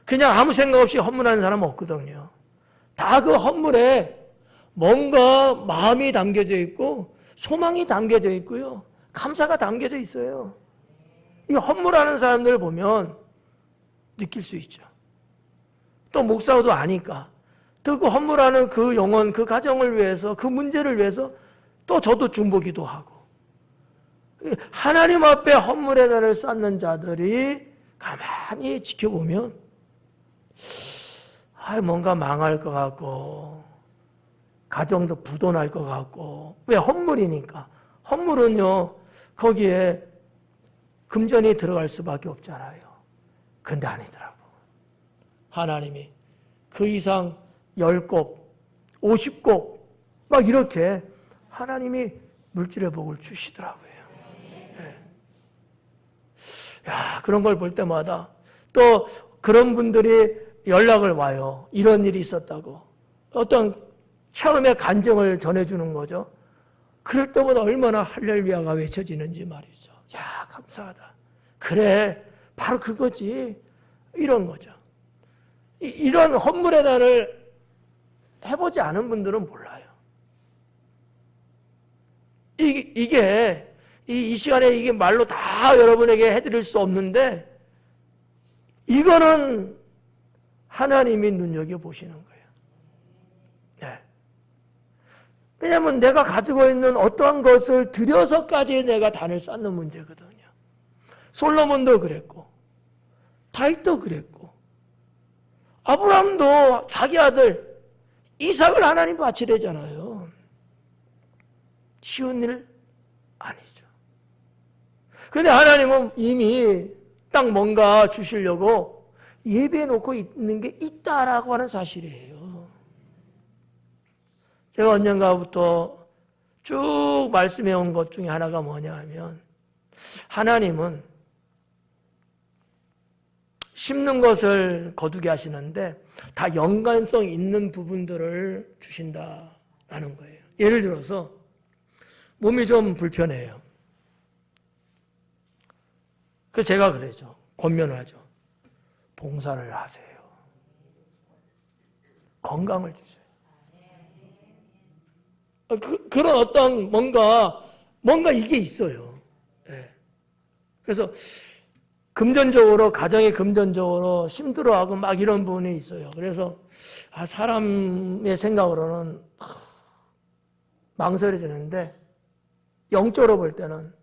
그냥 아무 생각 없이 헌물하는 사람은 없거든요. 다 그 헌물에 뭔가 마음이 담겨져 있고 소망이 담겨져 있고요. 감사가 담겨져 있어요. 이 헌물하는 사람들을 보면 느낄 수 있죠. 또 목사도 아니까 또 그 헌물하는 그 영혼, 그 가정을 위해서, 그 문제를 위해서 또 저도 중보기도 하고, 하나님 앞에 헌물의 단을 쌓는 자들이 가만히 지켜보면 뭔가 망할 것 같고 가정도 부도날 것 같고. 왜? 헌물이니까. 헌물은요 거기에 금전이 들어갈 수밖에 없잖아요. 근데 아니더라고. 하나님이 그 이상 10곡, 50곡 막 이렇게 하나님이 물질의 복을 주시더라고요. 예. 야, 그런 걸 볼 때마다 또 그런 분들이 연락을 와요. 이런 일이 있었다고. 어떤 처음에 간증을 전해주는 거죠. 그럴 때마다 얼마나 할렐루야가 외쳐지는지 말이죠. 야, 감사하다. 그래, 바로 그거지. 이런 거죠. 이런 헌물의 단을 해보지 않은 분들은 몰라요. 이게 이 시간에 이게 말로 다 여러분에게 해드릴 수 없는데 이거는 하나님이 눈여겨보시는 거예요. 네. 왜냐하면 내가 가지고 있는 어떠한 것을 들여서까지 내가 단을 쌓는 문제거든요. 솔로몬도 그랬고 다윗도 그랬고 아브라함도 자기 아들 이삭을 하나님 바치려잖아요. 쉬운 일 아니죠. 그런데 하나님은 이미 딱 뭔가 주시려고 예비해 놓고 있는 게 있다라고 하는 사실이에요. 제가 언젠가부터 쭉 말씀해 온 것 중에 하나가 뭐냐 하면 하나님은 심는 것을 거두게 하시는데 다 연관성 있는 부분들을 주신다라는 거예요. 예를 들어서 몸이 좀 불편해요. 그래서 제가 그러죠. 권면을 하죠. 봉사를 하세요. 건강을 주세요. 그런 어떤 뭔가 이게 있어요. 네. 그래서 금전적으로, 가정이 금전적으로 힘들어하고 막 이런 부분이 있어요. 그래서 사람의 생각으로는 망설여지는데 영적으로 볼 때는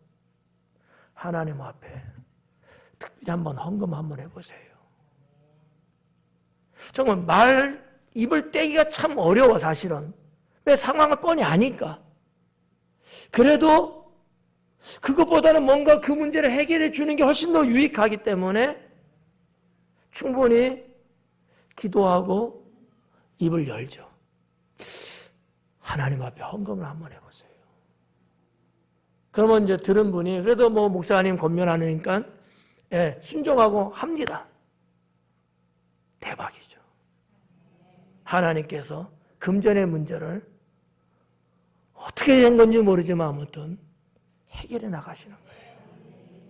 하나님 앞에 특별히 한번 헌금 한번 해보세요. 정말 입을 떼기가 참 어려워 사실은. 왜 상황을 뻔히 아니까. 그래도 그것보다는 뭔가 그 문제를 해결해 주는 게 훨씬 더 유익하기 때문에 충분히 기도하고 입을 열죠. 하나님 앞에 헌금을 한번 해보세요. 그러면 이제 들은 분이 그래도 뭐 목사님 권면하니까 순종하고 합니다. 대박이죠. 하나님께서 금전의 문제를 어떻게 된 건지 모르지만 아무튼 해결해 나가시는 거예요.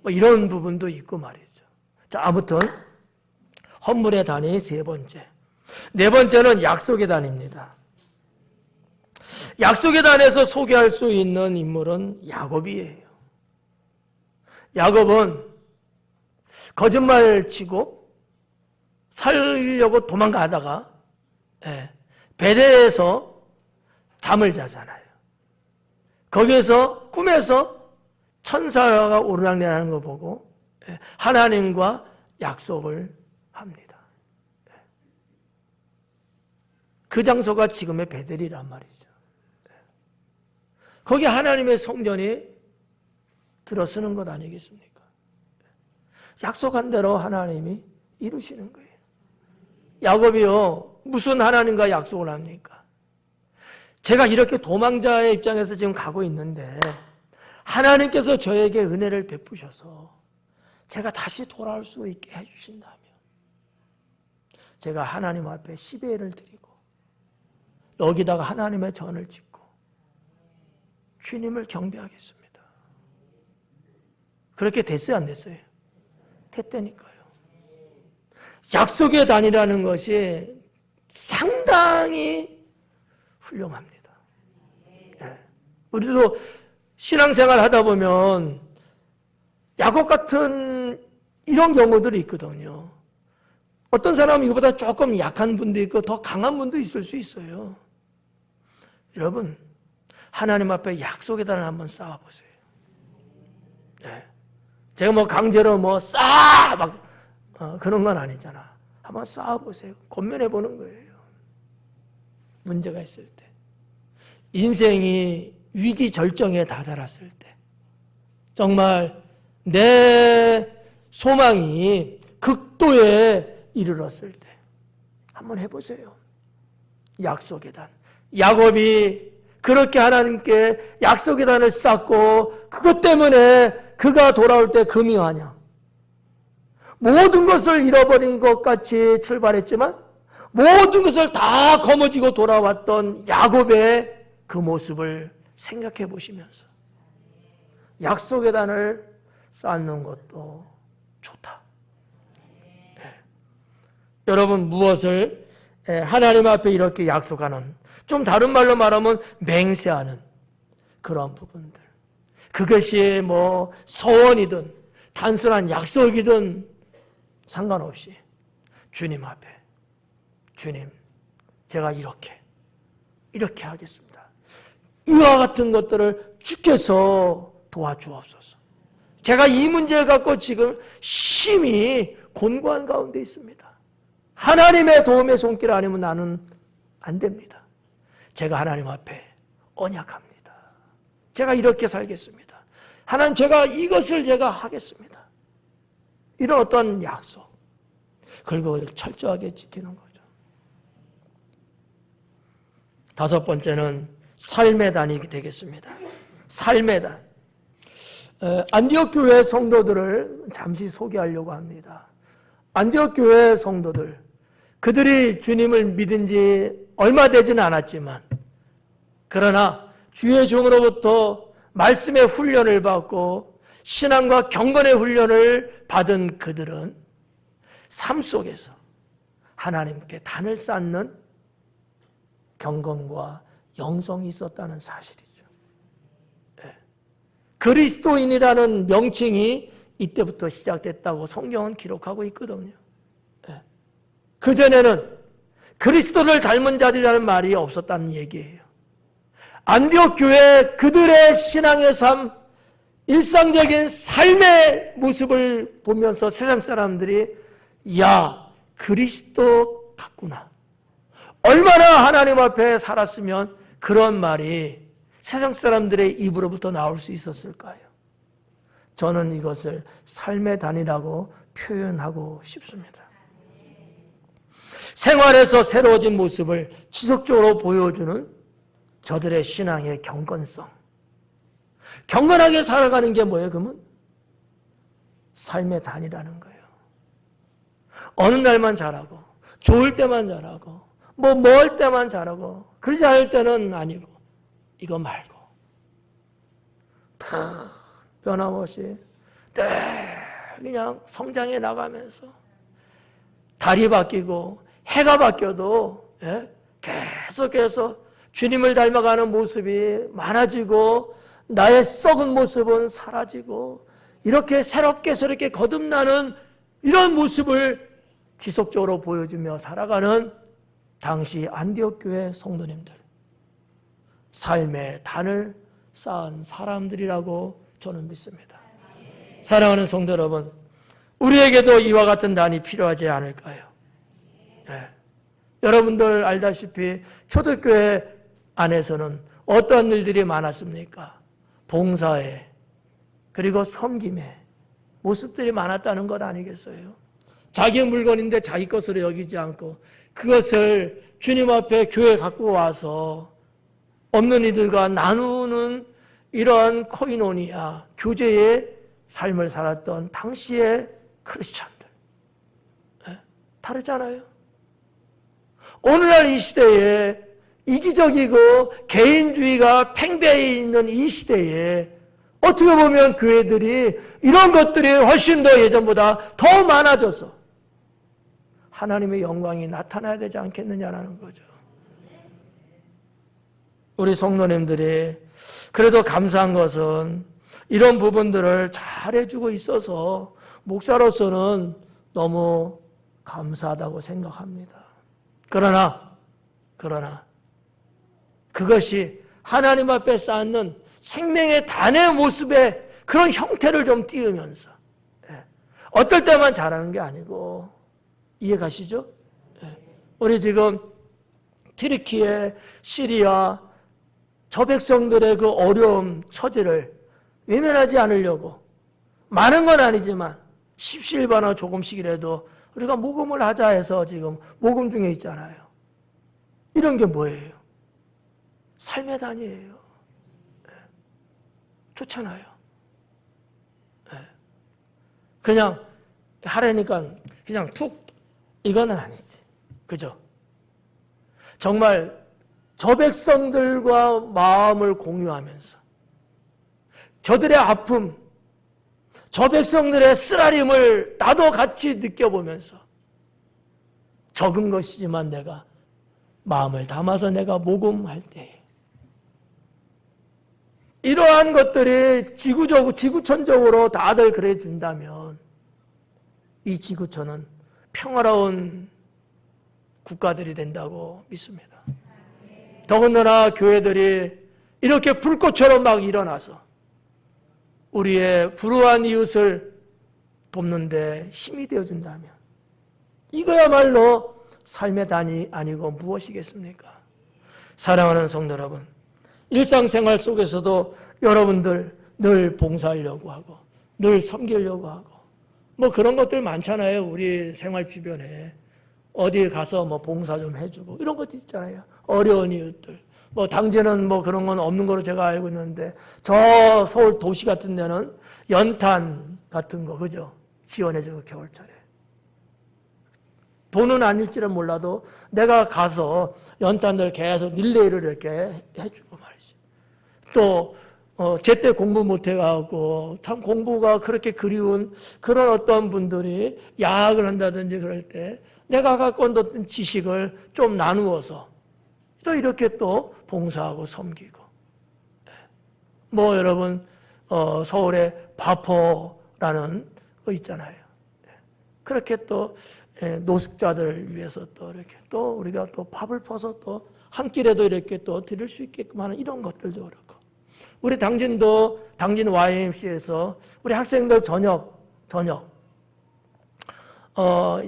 뭐 이런 부분도 있고 말이죠. 자, 아무튼 헌물의 단이 세 번째. 네 번째는 약속의 단입니다. 약속의 단에서 소개할 수 있는 인물은 야곱이에요. 야곱은 거짓말 치고 살려고 도망가다가 베델에서 잠을 자잖아요. 거기에서 꿈에서 천사가 오르락내리는 거 보고 하나님과 약속을 합니다. 그 장소가 지금의 베델이란 말이죠. 거기 하나님의 성전이 들어서는 것 아니겠습니까? 약속한 대로 하나님이 이루시는 거예요. 야곱이요, 무슨 하나님과 약속을 합니까? 제가 이렇게 도망자의 입장에서 지금 가고 있는데 하나님께서 저에게 은혜를 베푸셔서 제가 다시 돌아올 수 있게 해주신다면 제가 하나님 앞에 10회를 드리고 여기다가 하나님의 전을 짓고 주님을 경배하겠습니다. 그렇게 됐어요, 안 됐어요? 됐다니까요. 약속의 단이라는 것이 상당히 훌륭합니다. 우리도 신앙생활 하다 보면 야곱 같은 이런 경우들이 있거든요. 어떤 사람은 이거보다 조금 약한 분도 있고 더 강한 분도 있을 수 있어요. 여러분, 하나님 앞에 약속의 단을 한번 쌓아보세요. 제가 뭐 강제로 그런 건 아니잖아. 한번 쌓아보세요. 권면해보는 거예요. 문제가 있을 때. 인생이 위기 절정에 다다랐을 때. 정말 내 소망이 극도에 이르렀을 때. 한번 해보세요. 약속의 단. 야곱이 그렇게 하나님께 약속의 단을 쌓고 그것 때문에 그가 돌아올 때 금이하냐. 모든 것을 잃어버린 것 같이 출발했지만 모든 것을 다 거머쥐고 돌아왔던 야곱의 그 모습을 생각해 보시면서 약속의 단을 쌓는 것도 좋다. 네. 여러분 무엇을 하나님 앞에 이렇게 약속하는, 좀 다른 말로 말하면 맹세하는 그런 부분들, 그것이 뭐 서원이든 단순한 약속이든 상관없이 주님 앞에, 주님 제가 이렇게 하겠습니다. 이와 같은 것들을 주께서 도와주옵소서. 제가 이 문제를 갖고 지금 심히 곤고한 가운데 있습니다. 하나님의 도움의 손길 아니면 나는 안 됩니다. 제가 하나님 앞에 언약합니다. 제가 이렇게 살겠습니다. 하나님 제가 이것을 제가 하겠습니다. 이런 어떤 약속, 그걸 철저하게 지키는 거죠. 다섯 번째는 삶의 단이 되겠습니다. 삶의 단. 안디옥 교회 성도들을 잠시 소개하려고 합니다. 안디옥 교회 성도들, 그들이 주님을 믿은 지 얼마 되지는 않았지만 그러나 주의 종으로부터 말씀의 훈련을 받고 신앙과 경건의 훈련을 받은 그들은 삶 속에서 하나님께 단을 쌓는 경건과 영성이 있었다는 사실이죠. 네. 그리스도인이라는 명칭이 이때부터 시작됐다고 성경은 기록하고 있거든요. 네. 그전에는 그리스도를 닮은 자들이라는 말이 없었다는 얘기예요. 안디옥 교회 그들의 신앙의 삶, 일상적인 삶의 모습을 보면서 세상 사람들이 야, 그리스도 같구나. 얼마나 하나님 앞에 살았으면 그런 말이 세상 사람들의 입으로부터 나올 수 있었을까요? 저는 이것을 삶의 단이라고 표현하고 싶습니다. 생활에서 새로워진 모습을 지속적으로 보여주는 저들의 신앙의 경건성. 경건하게 살아가는 게 뭐예요, 그러면? 삶의 단이라는 거예요. 어느 날만 잘하고, 좋을 때만 잘하고, 할 때만 잘하고, 그러지 않을 때는 아니고, 이거 말고. 다 변함없이 그냥 성장해 나가면서 달이 바뀌고 해가 바뀌어도 계속해서 주님을 닮아가는 모습이 많아지고 나의 썩은 모습은 사라지고 이렇게 새롭게 거듭나는 이런 모습을 지속적으로 보여주며 살아가는 당시 안디옥 교회 성도님들, 삶의 단을 쌓은 사람들이라고 저는 믿습니다. 사랑하는 성도 여러분, 우리에게도 이와 같은 단이 필요하지 않을까요? 네. 여러분들 알다시피 초대교회 안에서는 어떤 일들이 많았습니까? 봉사에, 그리고 섬김에 모습들이 많았다는 것 아니겠어요? 자기 물건인데 자기 것으로 여기지 않고 그것을 주님 앞에 교회에 갖고 와서 없는 이들과 나누는 이러한 코이노니아, 교제의 삶을 살았던 당시의 크리스찬들. 다르잖아요. 오늘날 이 시대에 이기적이고 개인주의가 팽배해 있는 이 시대에 어떻게 보면 교회들이 이런 것들이 훨씬 더 예전보다 더 많아져서 하나님의 영광이 나타나야 되지 않겠느냐라는 거죠. 우리 성도님들이 그래도 감사한 것은 이런 부분들을 잘해주고 있어서 목사로서는 너무 감사하다고 생각합니다. 그러나 그것이 하나님 앞에 쌓는 생명의 단의 모습의 그런 형태를 좀 띄우면서 어떨 때만 잘하는 게 아니고, 이해 가시죠? 우리 지금 튀르키예, 시리아 저 백성들의 그 어려움, 처지를 외면하지 않으려고 많은 건 아니지만 십시일반어 조금씩이라도 우리가 모금을 하자 해서 지금 모금 중에 있잖아요. 이런 게 뭐예요? 삶의 단위예요. 좋잖아요. 그냥 하라니까 그냥 툭 이거는 아니지. 그죠? 정말 저 백성들과 마음을 공유하면서 저들의 아픔, 저 백성들의 쓰라림을 나도 같이 느껴보면서 적은 것이지만 내가 마음을 담아서 내가 모금할 때에 이러한 것들이 지구촌적으로 다들 그래 준다면 이 지구촌은 평화로운 국가들이 된다고 믿습니다. 더군다나 교회들이 이렇게 불꽃처럼 막 일어나서 우리의 불우한 이웃을 돕는 데 힘이 되어준다면 이거야말로 삶의 단위 아니고 무엇이겠습니까? 사랑하는 성도 여러분, 일상생활 속에서도 여러분들 늘 봉사하려고 하고 늘 섬기려고 하고 뭐 그런 것들 많잖아요. 우리 생활 주변에 어디에 가서 뭐 봉사 좀 해주고 이런 것도 있잖아요. 어려운 이웃들. 뭐 당제는 뭐 그런 건 없는 거로 제가 알고 있는데 저 서울 도시 같은 데는 연탄 같은 거 그죠? 지원해주고 겨울철에. 돈은 아닐지는 몰라도 내가 가서 연탄들 계속 릴레이를 이렇게 해주고 말이지. 또 제때 공부 못해가고 참 공부가 그렇게 그리운 그런 어떤 분들이 야학을 한다든지 그럴 때 내가 갖고 온 어떤 지식을 좀 나누어서 또 이렇게 또 봉사하고 섬기고. 뭐 여러분 서울에 바포라는 거 있잖아요. 그렇게 또 노숙자들 위해서 또 이렇게 또 우리가 또 밥을 퍼서 또 한 끼라도 이렇게 또 드릴 수 있게끔 하는 이런 것들도 그렇고 우리 당진 YMCA에서 우리 학생들 저녁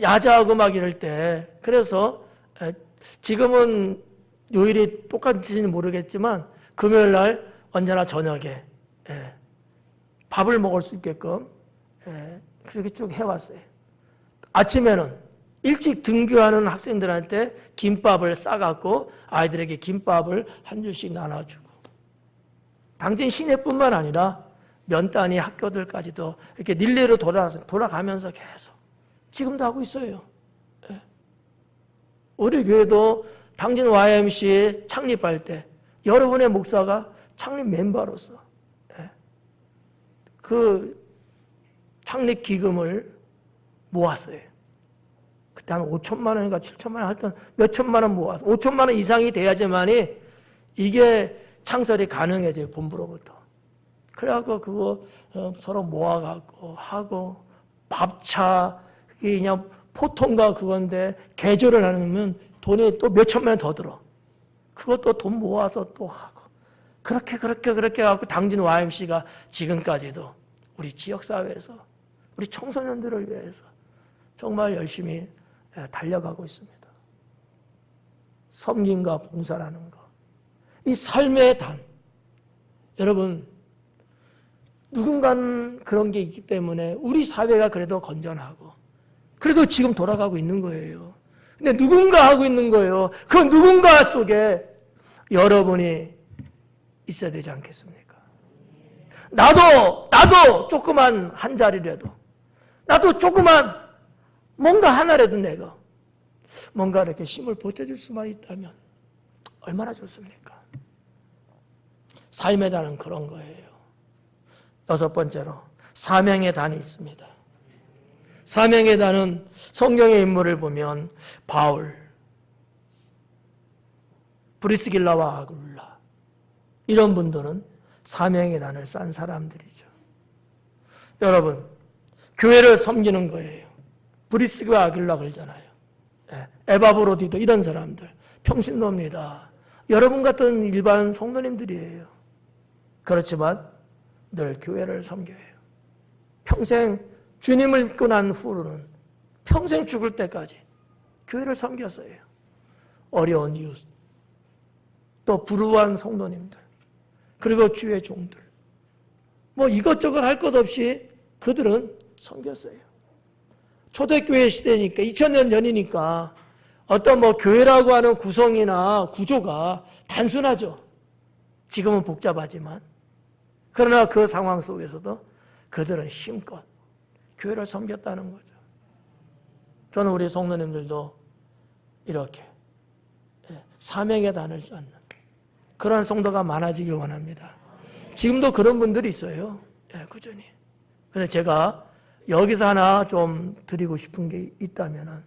야자하고 막 이럴 때 그래서 지금은 요일이 똑같은지는 모르겠지만 금요일 날 언제나 저녁에 밥을 먹을 수 있게끔 그렇게 쭉 해왔어요. 아침에는 일찍 등교하는 학생들한테 김밥을 싸갖고 아이들에게 김밥을 한 줄씩 나눠주고 당진 시내뿐만 아니라 면단위 학교들까지도 이렇게 릴레이로 돌아가면서 계속 지금도 하고 있어요. 우리 교회도 당진 YMCA 창립할 때 여러분의 목사가 창립 멤버로서 그 창립 기금을 모았어요. 그때 한 5천만 원인가 7천만 원 하여튼 몇 천만 원 모아서 5천만 원 이상이 돼야지만이 이게 창설이 가능해져요. 본부로부터. 그래갖고 그거 서로 모아갖고 하고 밥차 그게 그냥 포통과 그건데 개조를 하면 돈이 또 몇 천만 원 더 들어. 그것도 돈 모아서 또 하고 그렇게 해갖고 당진 YMC가 지금까지도 우리 지역사회에서 우리 청소년들을 위해서 정말 열심히 달려가고 있습니다. 섬김과 봉사라는 거. 이 삶의 단. 여러분, 누군가는 그런 게 있기 때문에 우리 사회가 그래도 건전하고 그래도 지금 돌아가고 있는 거예요. 근데 누군가 하고 있는 거예요. 그 누군가 속에 여러분이 있어야 되지 않겠습니까? 나도 조그만 한 자리라도 나도 조그만 뭔가 하나라도 내가 뭔가 이렇게 힘을 보태줄 수만 있다면 얼마나 좋습니까? 삶의 단은 그런 거예요. 6번째로 사명의 단이 있습니다. 사명의 단은 성경의 인물을 보면 바울, 브리스길라와 아굴라 이런 분들은 사명의 단을 싼 사람들이죠. 여러분, 교회를 섬기는 거예요. 브리스길라 아굴라 그러잖아요. 에바브로디도 이런 사람들 평신도입니다. 여러분 같은 일반 성도님들이에요. 그렇지만 늘 교회를 섬겨요. 평생 주님을 믿고 난 후로는 평생 죽을 때까지 교회를 섬겼어요. 어려운 이웃, 또 불우한 성도님들, 그리고 주의 종들. 뭐 이것저것 할 것 없이 그들은 섬겼어요. 초대교회 시대니까 2000년 전이니까 어떤 뭐 교회라고 하는 구성이나 구조가 단순하죠. 지금은 복잡하지만 그러나 그 상황 속에서도 그들은 힘껏 교회를 섬겼다는 거죠. 저는 우리 성도님들도 이렇게 사명의 단을 쌓는 그러한 성도가 많아지길 원합니다. 지금도 그런 분들이 있어요. 꾸준히. 그래서 제가 여기서 하나 좀 드리고 싶은 게 있다면은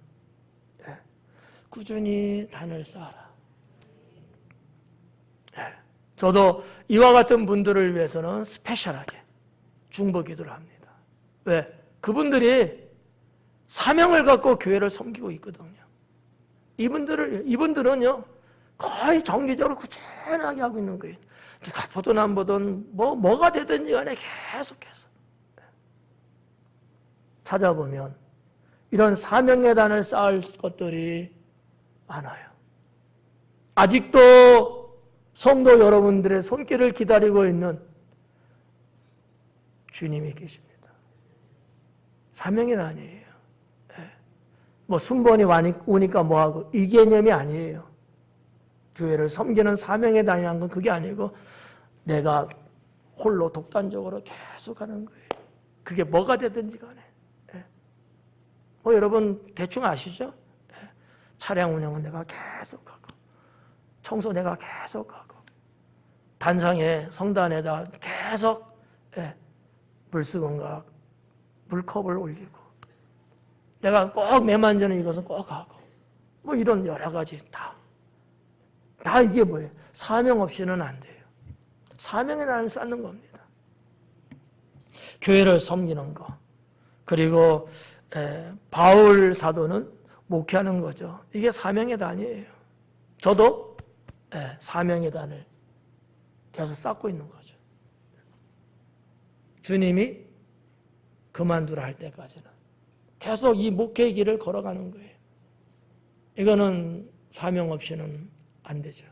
꾸준히 단을 쌓아라. 저도 이와 같은 분들을 위해서는 스페셜하게 중보 기도를 합니다. 왜? 그분들이 사명을 갖고 교회를 섬기고 있거든요. 이분들은요, 거의 정기적으로 꾸준하게 하고 있는 거예요. 누가 보든 안 보든 뭐가 되든지 간에 계속해서. 찾아보면 이런 사명의 단을 쌓을 것들이 많아요. 아직도 성도 여러분들의 손길을 기다리고 있는 주님이 계십니다. 사명의 단이에요. 순번이 오니까 뭐하고 이 개념이 아니에요. 교회를 섬기는 사명의 단이라는 건 그게 아니고 내가 홀로 독단적으로 계속 하는 거예요. 그게 뭐가 되든지 간에. 여러분 대충 아시죠? 차량 운영은 내가 계속하고 청소 내가 계속하고 단상에 성단에다 계속 물수건과 물컵을 올리고 내가 꼭 매만지는 이것은 꼭 하고 이런 여러 가지 다 이게 뭐예요? 사명 없이는 안 돼요. 사명의 단을 쌓는 겁니다. 교회를 섬기는 거. 그리고 바울 사도는 목회하는 거죠. 이게 사명의 단이에요. 저도 사명의 단을 계속 쌓고 있는 거죠. 주님이 그만두라 할 때까지는 계속 이 목회의 길을 걸어가는 거예요. 이거는 사명 없이는 안 되죠.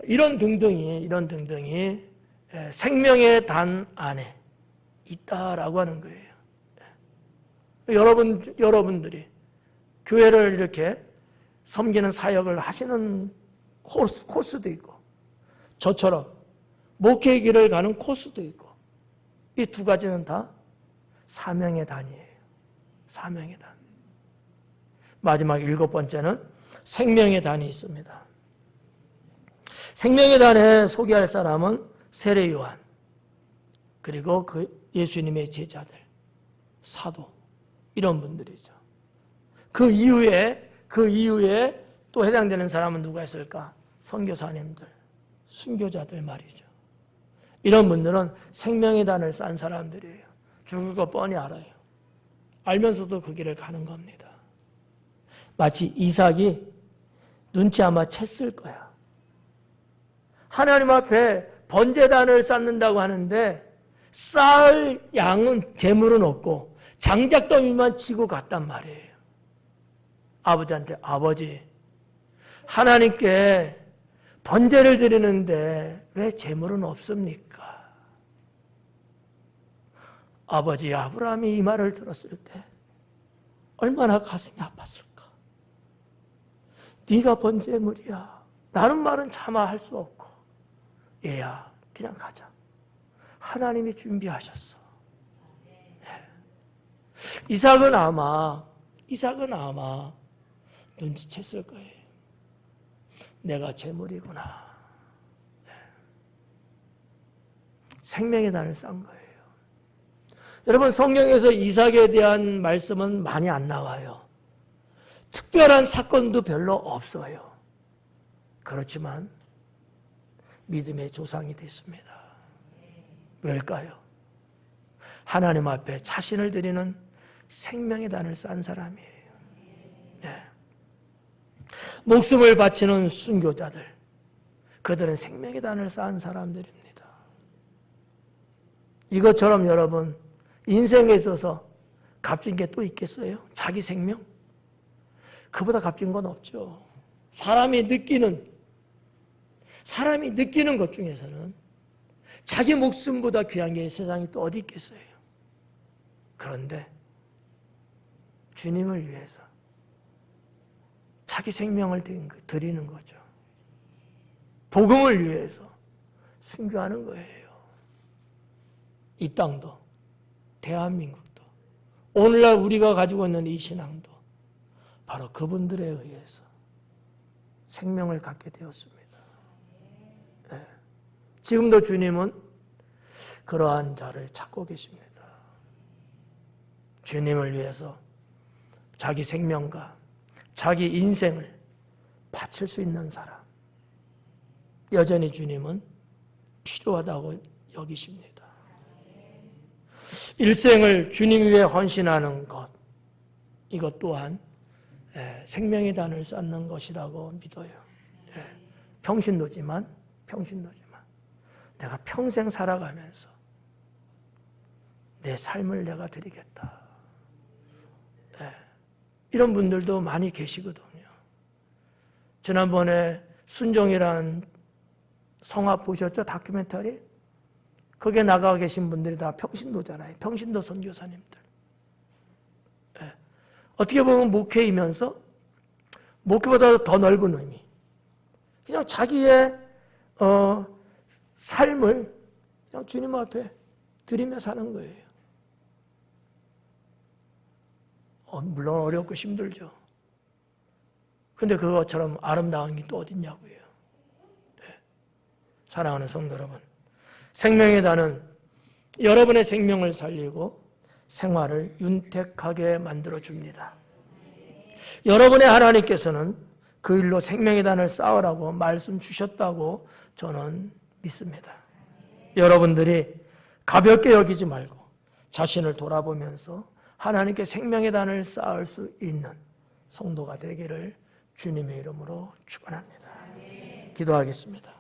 이런 등등이 생명의 단 안에 있다라고 하는 거예요. 여러분들이 교회를 이렇게 섬기는 사역을 하시는 코스도 있고 저처럼 목회의 길을 가는 코스도 있고 이 두 가지는 다 사명의 단이에요. 사명의 단. 마지막 7번째는 생명의 단이 있습니다. 생명의 단에 소개할 사람은 세례 요한 그리고 그 예수님의 제자들 사도 이런 분들이죠. 그 이후에 또 해당되는 사람은 누가 있을까? 선교사님들, 순교자들 말이죠. 이런 분들은 생명의 단을 쌓은 사람들이에요. 죽을 거 뻔히 알아요. 알면서도 그 길을 가는 겁니다. 마치 이삭이 눈치 아마 챘을 거야. 하나님 앞에 번제단을 쌓는다고 하는데 쌓을 양은 재물은 없고 장작더미만 치고 갔단 말이에요. 아버지한테 아버지 하나님께 번제를 드리는데 왜 재물은 없습니까? 아버지 아브라함이 이 말을 들었을 때 얼마나 가슴이 아팠을까? 네가 번제물이야. 나는 말은 차마 할 수 없고 얘야 그냥 가자. 하나님이 준비하셨어. 이삭은 아마 눈치챘을 거예요. 내가 재물이구나. 생명의 단을 쌓은 거예요. 여러분 성경에서 이삭에 대한 말씀은 많이 안 나와요. 특별한 사건도 별로 없어요. 그렇지만 믿음의 조상이 됐습니다. 왜일까요? 하나님 앞에 자신을 드리는 생명의 단을 쌓은 사람이에요. 네. 목숨을 바치는 순교자들, 그들은 생명의 단을 쌓은 사람들입니다. 이것처럼 여러분 인생에 있어서 값진 게 또 있겠어요? 자기 생명? 그보다 값진 건 없죠. 사람이 느끼는 것 중에서는 자기 목숨보다 귀한 게 세상에 또 어디 있겠어요? 그런데 주님을 위해서 자기 생명을 드리는 거죠. 복음을 위해서 순교하는 거예요. 이 땅도, 대한민국도, 오늘날 우리가 가지고 있는 이 신앙도 바로 그분들에 의해서 생명을 갖게 되었습니다. 네. 지금도 주님은 그러한 자를 찾고 계십니다. 주님을 위해서 자기 생명과 자기 인생을 바칠 수 있는 사람, 여전히 주님은 필요하다고 여기십니다. 일생을 주님 위해 헌신하는 것, 이것 또한 생명의 단을 쌓는 것이라고 믿어요. 평신도지만 내가 평생 살아가면서 내 삶을 내가 드리겠다. 이런 분들도 많이 계시거든요. 지난번에 순종이라는 성화 보셨죠? 다큐멘터리? 거기에 나가 계신 분들이 다 평신도잖아요. 평신도 선교사님들. 어떻게 보면 목회이면서 목회보다 더 넓은 의미. 그냥 자기의 삶을 그냥 주님 앞에 드리며 사는 거예요. 물론 어렵고 힘들죠. 근데 그것처럼 아름다운 게 또 어딨냐고요. 사랑하는 성도 여러분, 생명의 단은 여러분의 생명을 살리고 생활을 윤택하게 만들어줍니다. 여러분의 하나님께서는 그 일로 생명의 단을 쌓으라고 말씀 주셨다고 저는 믿습니다. 여러분들이 가볍게 여기지 말고 자신을 돌아보면서 하나님께 생명의 단을 쌓을 수 있는 성도가 되기를 주님의 이름으로 축원합니다. 기도하겠습니다.